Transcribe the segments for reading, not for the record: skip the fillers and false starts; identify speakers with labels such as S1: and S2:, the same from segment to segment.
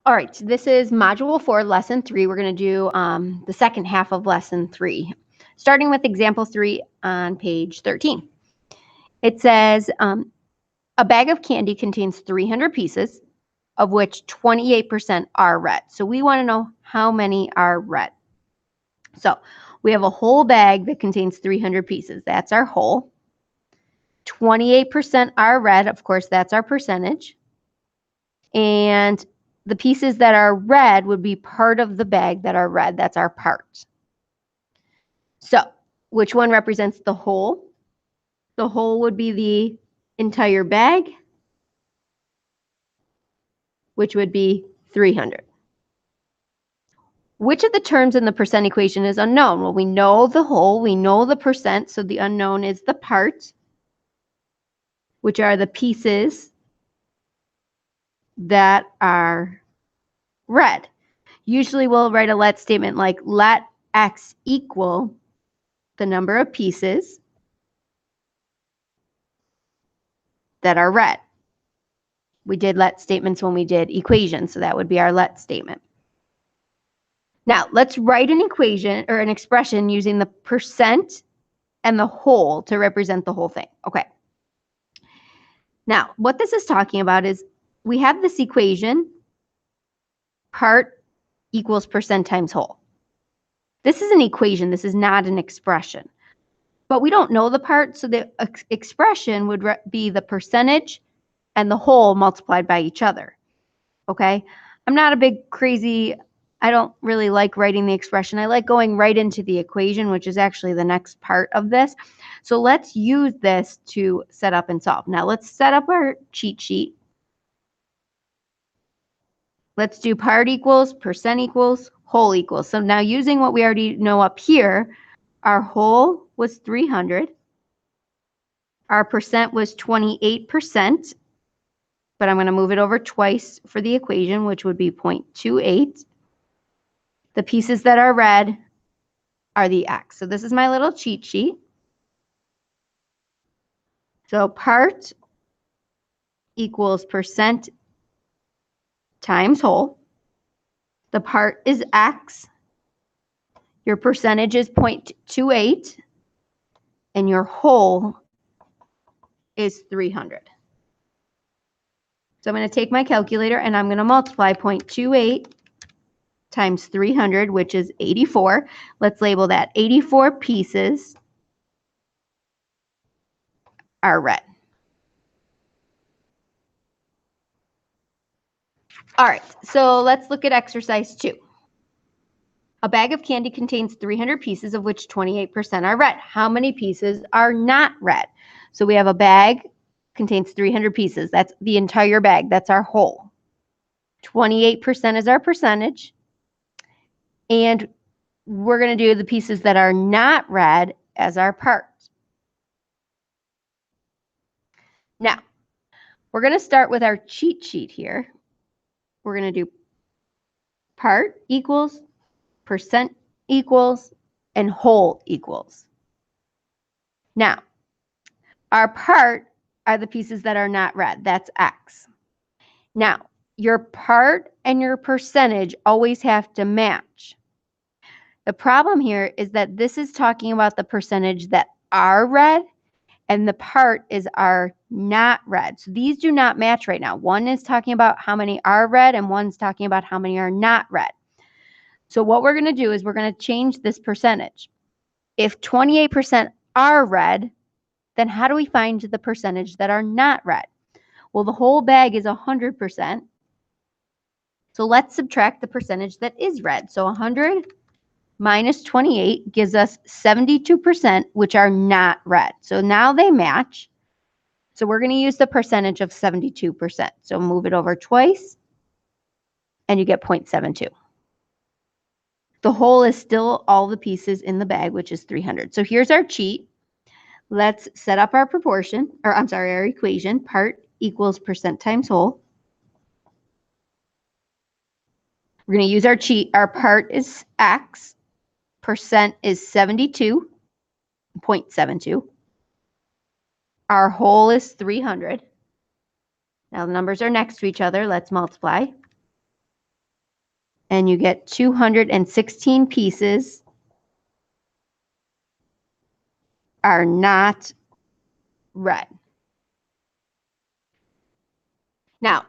S1: All right, so this is Module 4, Lesson 3. We're going to do the second half of Lesson 3, starting with Example 3 on page 13. It says, a bag of candy contains 300 pieces, of which 28% are red. So we want to know how many are red. So we have a whole bag that contains 300 pieces. That's our whole. 28% are red. Of course, that's our percentage. And the pieces that are red would be part of the bag that are red. That's our part. So which one represents the whole? The whole would be the entire bag, which would be 300. Which of the terms in the percent equation is unknown? Well, we know the whole, we know the percent, so the unknown is the part, which are the pieces that are red. Usually we'll write a let statement like let x equal the number of pieces that are red. We did let statements when we did equations, so that would be our let statement. Now, let's write an equation or an expression using the percent and the whole to represent the whole thing. Okay. Now, what this is talking about is we have this equation, part equals percent times whole. This is an equation. This is not an expression. But we don't know the part, so the expression would be the percentage and the whole multiplied by each other. Okay? I'm not a big crazy, I don't really like writing the expression. I like going right into the equation, which is actually the next part of this. So let's use this to set up and solve. Now let's set up our cheat sheet. Let's do part equals, percent equals, whole equals. So now using what we already know up here, our whole was 300. Our percent was 28%, but I'm going to move it over twice for the equation, which would be 0.28. The pieces that are red are the x. So this is my little cheat sheet. So part equals percent times whole. The part is x. Your percentage is 0.28. And your whole is 300. So I'm going to take my calculator and I'm going to multiply 0.28 times 300, which is 84. Let's label that 84 pieces are red. All right, so let's look at exercise 2. A bag of candy contains 300 pieces, of which 28% are red. How many pieces are not red? So we have a bag contains 300 pieces. That's the entire bag. That's our whole. 28% is our percentage. And we're going to do the pieces that are not red as our part. Now, we're going to start with our cheat sheet here. We're going to do part equals, percent equals, and whole equals. Now, our part are the pieces that are not red. That's x. Now, your part and your percentage always have to match. The problem here is that this is talking about the percentage that are red, and the part is are not red. So these do not match right now. One is talking about how many are red, and one's talking about how many are not red. So what we're going to do is we're going to change this percentage. If 28% are red, then how do we find the percentage that are not red? Well, the whole bag is 100%. So let's subtract the percentage that is red. So 100 minus 28 gives us 72%, which are not red. So now they match. So we're going to use the percentage of 72%. So move it over twice, and you get 0.72. The whole is still all the pieces in the bag, which is 300. So here's our cheat. Let's set up our proportion, or I'm sorry, our equation. Part equals percent times whole. We're going to use our cheat. Our part is x. Percent is 72.72. Our whole is 300. Now the numbers are next to each other. Let's multiply. and you get 216 pieces are not red. Now,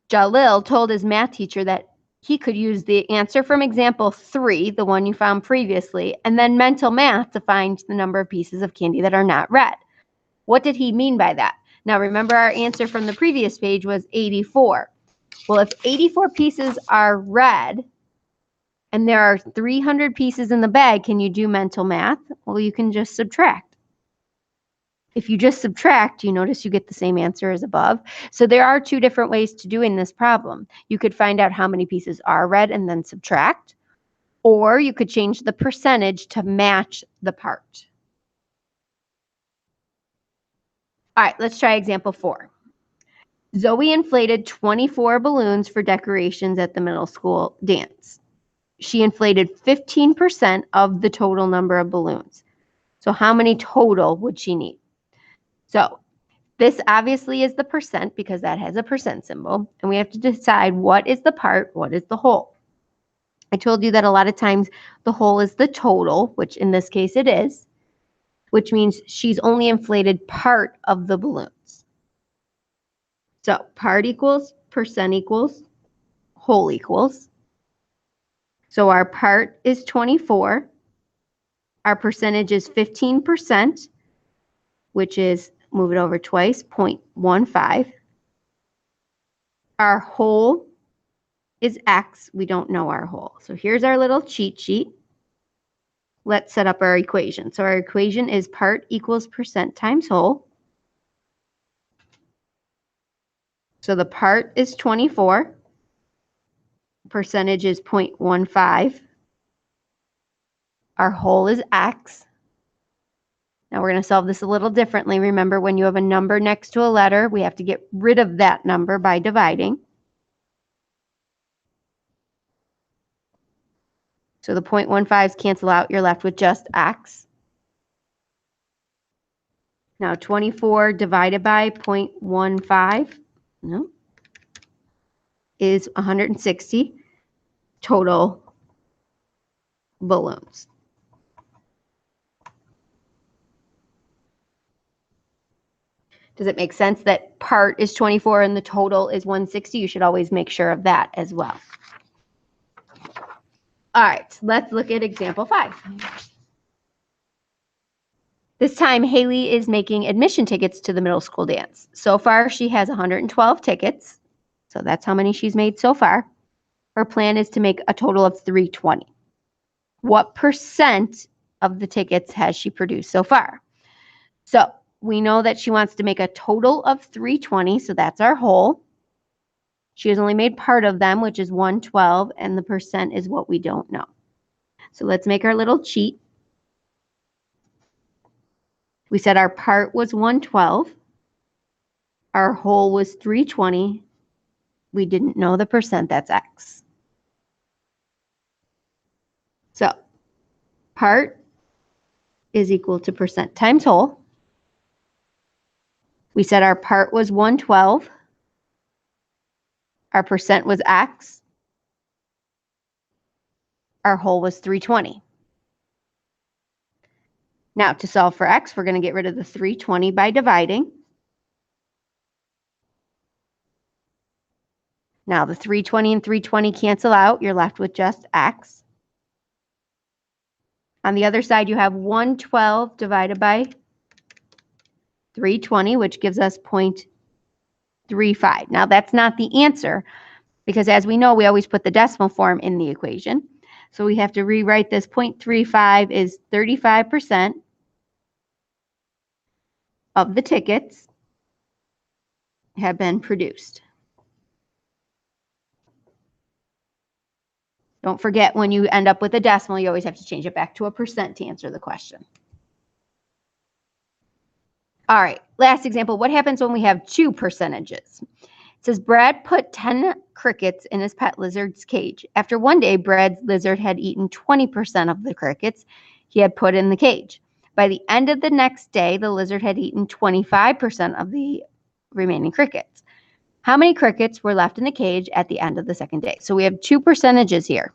S1: Jalil told his math teacher that he could use the answer from example 3, the one you found previously, and then mental math to find the number of pieces of candy that are not red. What did he mean by that? Now, remember our answer from the previous page was 84. Well, if 84 pieces are red and there are 300 pieces in the bag, can you do mental math? Well, you can just subtract. If you just subtract, you notice you get the same answer as above. So there are 2 different ways to doing this problem. You could find out how many pieces are red and then subtract, or you could change the percentage to match the part. All right, let's try example 4. Zoe inflated 24 balloons for decorations at the middle school dance. She inflated 15% of the total number of balloons. So how many total would she need? So this obviously is the percent because that has a percent symbol, and we have to decide what is the part, what is the whole. I told you that a lot of times the whole is the total, which in this case it is, which means she's only inflated part of the balloons. So part equals, percent equals, whole equals. So our part is 24. Our percentage is 15%, which is, move it over twice, 0.15. Our whole is X. We don't know our whole. So here's our little cheat sheet. Let's set up our equation. So our equation is part equals percent times whole. So the part is 24. Percentage is 0.15. Our whole is X. Now we're going to solve this a little differently. Remember, when you have a number next to a letter, we have to get rid of that number by dividing. So the 0.15s cancel out. You're left with just X. Now 24 divided by 0.15 is 160 total balloons. Does it make sense that part is 24 and the total is 160? You should always make sure of that as well. All right, let's look at example 5. This time, Haley is making admission tickets to the middle school dance. So far, she has 112 tickets. So that's how many she's made so far. Her plan is to make a total of 320. What percent of the tickets has she produced so far? So we know that she wants to make a total of 320, so that's our whole. She has only made part of them, which is 112, and the percent is what we don't know. So let's make our little cheat. We said our part was 112. Our whole was 320. We didn't know the percent, that's X. So part is equal to percent times whole. We said our part was 112. Our percent was X. Our whole was 320. Now to solve for X, we're going to get rid of the 320 by dividing. Now the 320 and 320 cancel out. You're left with just X. On the other side, you have 112 divided by 320, which gives us 0.35. Now that's not the answer because as we know, we always put the decimal form in the equation. So we have to rewrite this. 0.35 is 35% of the tickets have been produced. Don't forget, when you end up with a decimal, you always have to change it back to a percent to answer the question. All right, last example. What happens when we have 2 percentages? It says Brad put 10 crickets in his pet lizard's cage. After one day, Brad's lizard had eaten 20% of the crickets he had put in the cage. By the end of the next day, the lizard had eaten 25% of the remaining crickets. How many crickets were left in the cage at the end of the second day? So we have two percentages here.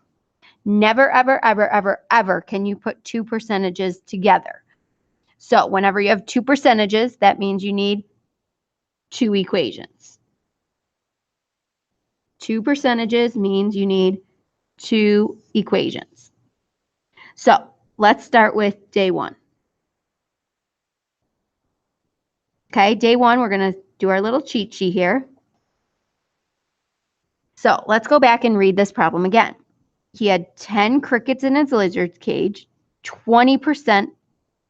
S1: Never, ever, ever, ever, ever can you put two percentages together. So whenever you have two percentages, that means you need two equations. Two percentages means you need two equations. So let's start with day one. Okay, day one, we're going to do our little cheat sheet here. So let's go back and read this problem again. He had 10 crickets in his lizard cage. 20%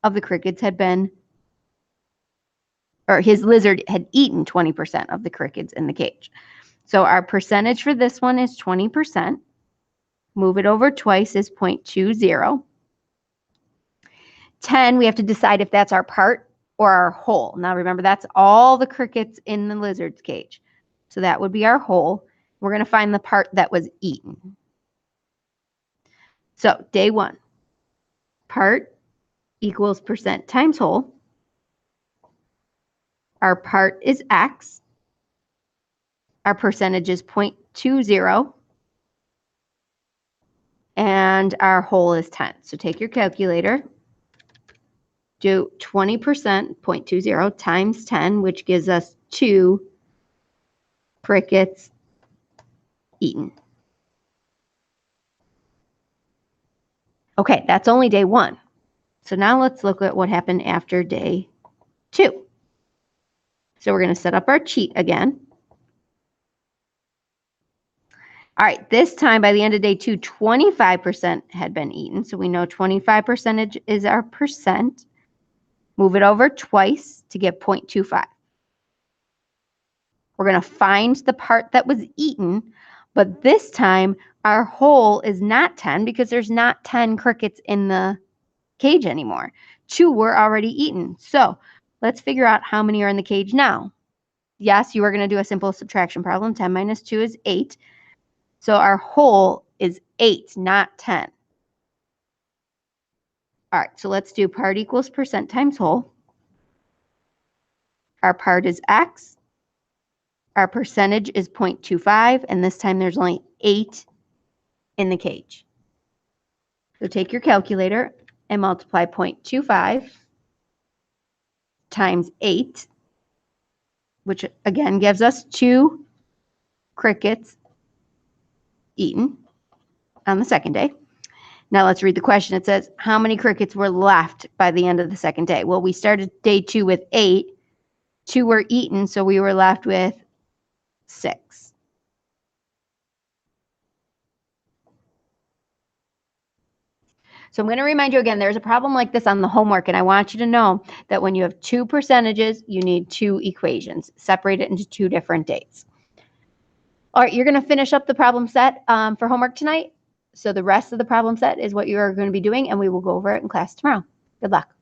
S1: of the crickets had been, or his lizard had eaten 20% of the crickets in the cage. So our percentage for this one is 20%. Move it over twice is 0.20. 10, we have to decide if that's our part or our whole. Now remember, that's all the crickets in the lizard's cage. So that would be our whole. We're going to find the part that was eaten. So day one, part equals percent times whole. Our part is X. Our percentage is 0.20. And our whole is 10. So take your calculator. Do 20%, 0.20 times 10, which gives us 2 crickets eaten. Okay, that's only day one. So now let's look at what happened after day 2. So we're going to set up our cheat again. All right, this time by the end of day 2, 25% had been eaten. So we know 25% is our percent. Move it over twice to get 0.25. We're going to find the part that was eaten, but this time our whole is not 10 because there's not 10 crickets in the cage anymore. 2 were already eaten. So let's figure out how many are in the cage now. Yes, you are going to do a simple subtraction problem. 10 minus 2 is 8. So our whole is 8, not 10. All right, so let's do part equals percent times whole. Our part is X. Our percentage is 0.25, and this time there's only 8 in the cage. So take your calculator and multiply 0.25 times 8, which again gives us 2 crickets eaten on the second day. Now let's read the question. It says, how many crickets were left by the end of the second day? Well, we started day 2 with 8. 2 were eaten, so we were left with 6. So I'm going to remind you again, there's a problem like this on the homework, and I want you to know that when you have 2 percentages, you need 2 equations. Separate it into 2 different dates. All right, you're going to finish up the problem set for homework tonight. So the rest of the problem set is what you are going to be doing, and we will go over it in class tomorrow. Good luck.